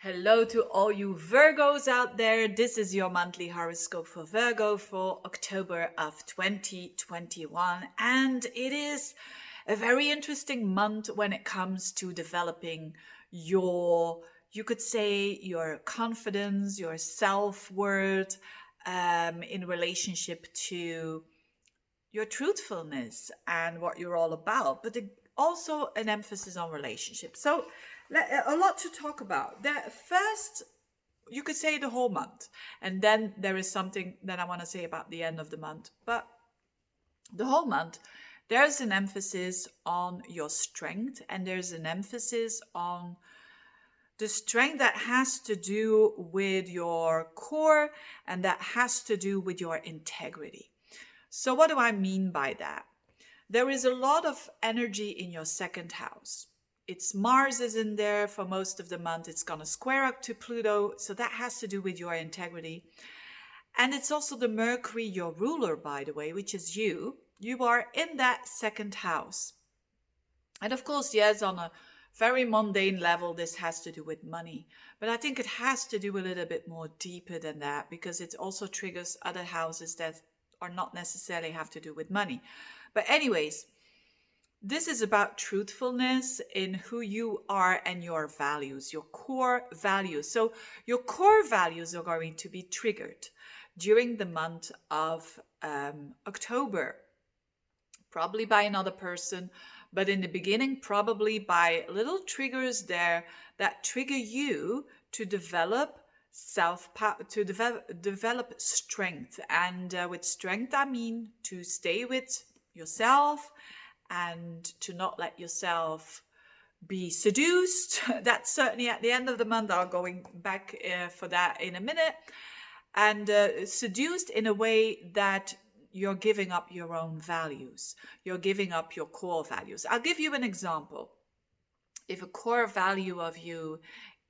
Hello to all you Virgos out there. This is your monthly horoscope for Virgo for October of 2021. And it is a very interesting month when it comes to developing you could say, your confidence, your self worth in relationship to your truthfulness and what you're all about, but also an emphasis on relationships. So, a lot to talk about. The first, you could say the whole month, and then there is something that I want to say about the end of the month. But the whole month, there's an emphasis on your strength, and there's an emphasis on the strength that has to do with your core and that has to do with your integrity. So, what do I mean by that? There is a lot of energy in your second house. It's Mars is in there for most of the month. It's going to square up to Pluto. So, that has to do with your integrity. And it's also the Mercury, your ruler, by the way, which is you. You are in that second house. And of course, yes, on a very mundane level, this has to do with money. But I think it has to do a little bit more deeper than that because it also triggers other houses that are not necessarily have to do with money. But anyways, this is about truthfulness in who you are and your values, your core values. So your core values are going to be triggered during the month of October, probably by another person, but in the beginning, probably by little triggers there that trigger you to develop develop strength. And with strength, I mean to stay with yourself and to not let yourself be seduced. That's certainly at the end of the month. I'll going back for that in a minute. And seduced in a way that you're giving up your own values. You're giving up your core values. I'll give you an example. If a core value of you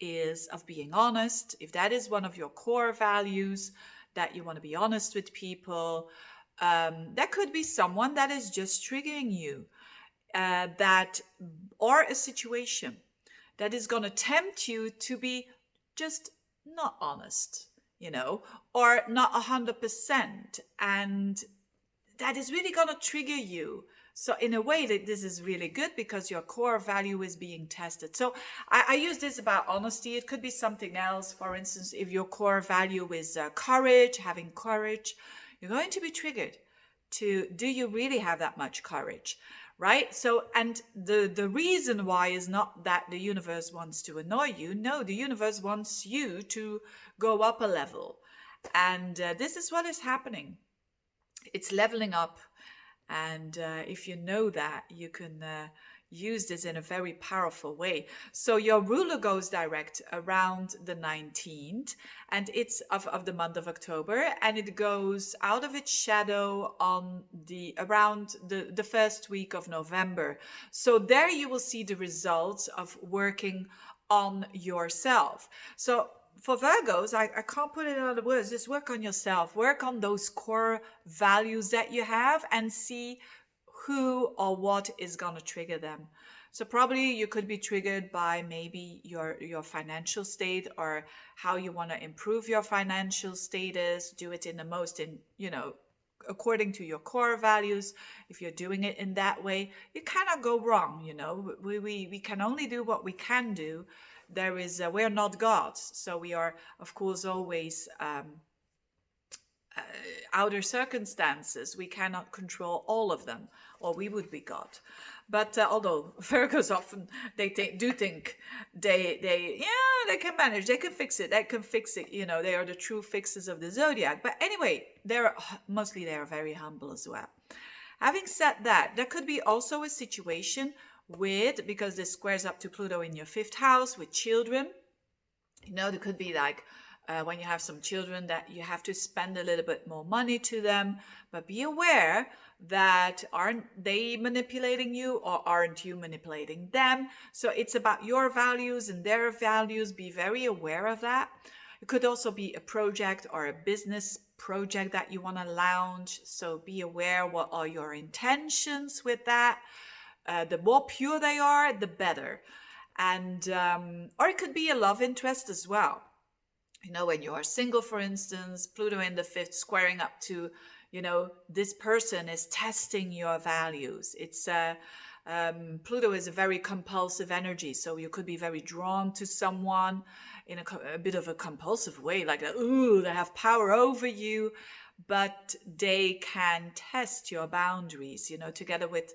is of being honest, if that is one of your core values, that you want to be honest with people, that could be someone that is just triggering you, that or a situation that is going to tempt you to be just not honest, or not 100%, and that is really going to trigger you. So in a way that this is really good because your core value is being tested. So I use this about honesty. It could be something else. For instance, if your core value is courage, having courage, you're going to be triggered to, do you really have that much courage? Right? So, and the reason why is not that the universe wants to annoy you. No, the universe wants you to go up a level. And this is what is happening. It's leveling up. And if you know that, you can use this in a very powerful way. So your ruler goes direct around the 19th, and it's of the month of October, and it goes out of its shadow on around the first week of November. So there you will see the results of working on yourself. So for Virgos, I can't put it in other words. Just work on yourself. Work on those core values that you have and see who or what is going to trigger them. So probably you could be triggered by maybe your financial state or how you want to improve your financial status. Do it in the most, according to your core values. If you're doing it in that way, you cannot go wrong. We can only do what we can do. We're not gods, so we are of course always outer circumstances. We cannot control all of them, or we would be God. But although Virgos often they think they can manage, they can fix it, they are the true fixers of the zodiac. But anyway, they're very humble as well. Having said that, there could be also a situation because this squares up to Pluto in your fifth house with children. There could be like when you have some children that you have to spend a little bit more money to them, but be aware that aren't they manipulating you or aren't you manipulating them? So it's about your values and their values. Be very aware of that. It could also be a project or a business project that you want to launch. So be aware what are your intentions with that. The more pure they are, the better. And or it could be a love interest as well. You know, when you are single, for instance, Pluto in the fifth squaring up to, you know, this person is testing your values. It's Pluto is a very compulsive energy, so you could be very drawn to someone in a bit of a compulsive way, like, ooh, they have power over you, but they can test your boundaries, you know, together with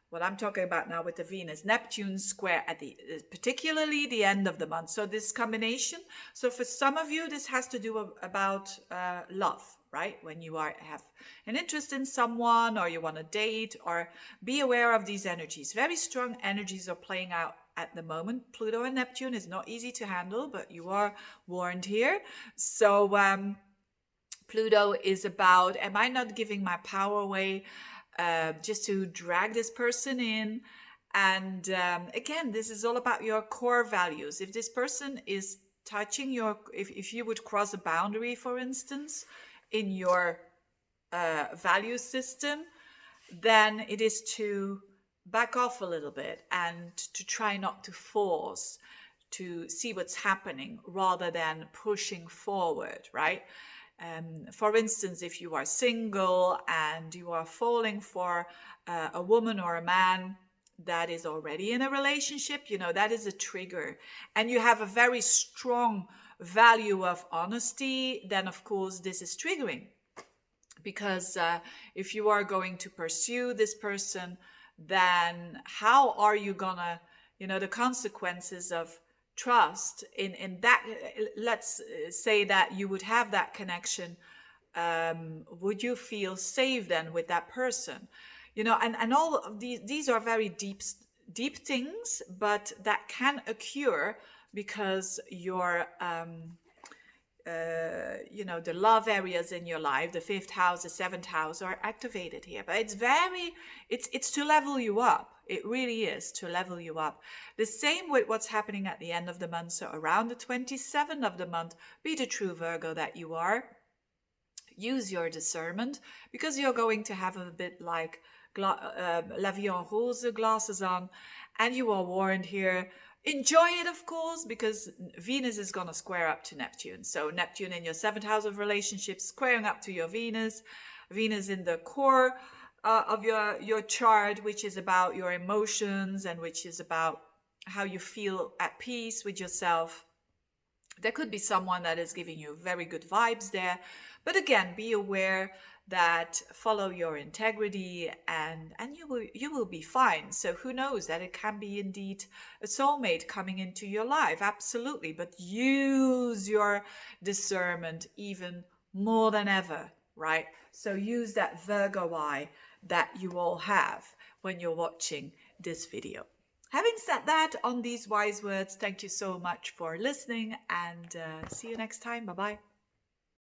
what I'm talking about now with the Venus Neptune square at the particularly the end of the month. So this combination. So for some of you, this has to do about love, right? When you have an interest in someone, or you want to date, or be aware of these energies. Very strong energies are playing out at the moment. Pluto and Neptune is not easy to handle, but you are warned here. So Pluto is about, am I not giving my power away just to drag this person in? And again, this is all about your core values. If this person is touching your, if you would cross a boundary, for instance, in your value system, then it is to back off a little bit and to try not to force, to see what's happening rather than pushing forward, right? For instance, if you are single and you are falling for a woman or a man that is already in a relationship, you know, that is a trigger. And you have a very strong value of honesty, then of course this is triggering. Because if you are going to pursue this person, then how are you gonna, you know, the consequences of trust in that, let's say that you would have that connection, would you feel safe then with that person? You know, and all of these are very deep things, but that can occur because your you know, the love areas in your life, the fifth house, the seventh house, are activated here. But it's to level you up. It really is to level you up. The same with what's happening at the end of the month. So around the 27th of the month, be the true Virgo that you are. Use your discernment, because you're going to have a bit like La Vie en Rose glasses on, and you are warned here. Enjoy it, of course, because Venus is going to square up to Neptune. So Neptune in your seventh house of relationships, squaring up to your Venus. Venus in the core of your chart, which is about your emotions and which is about how you feel at peace with yourself. There could be someone that is giving you very good vibes there. But again, be aware that follow your integrity and you will be fine. So who knows, that it can be indeed a soulmate coming into your life. Absolutely. But use your discernment even more than ever, right? So use that Virgo eye that you all have when you're watching this video. Having said that, on these wise words, thank you so much for listening, and see you next time. Bye-bye.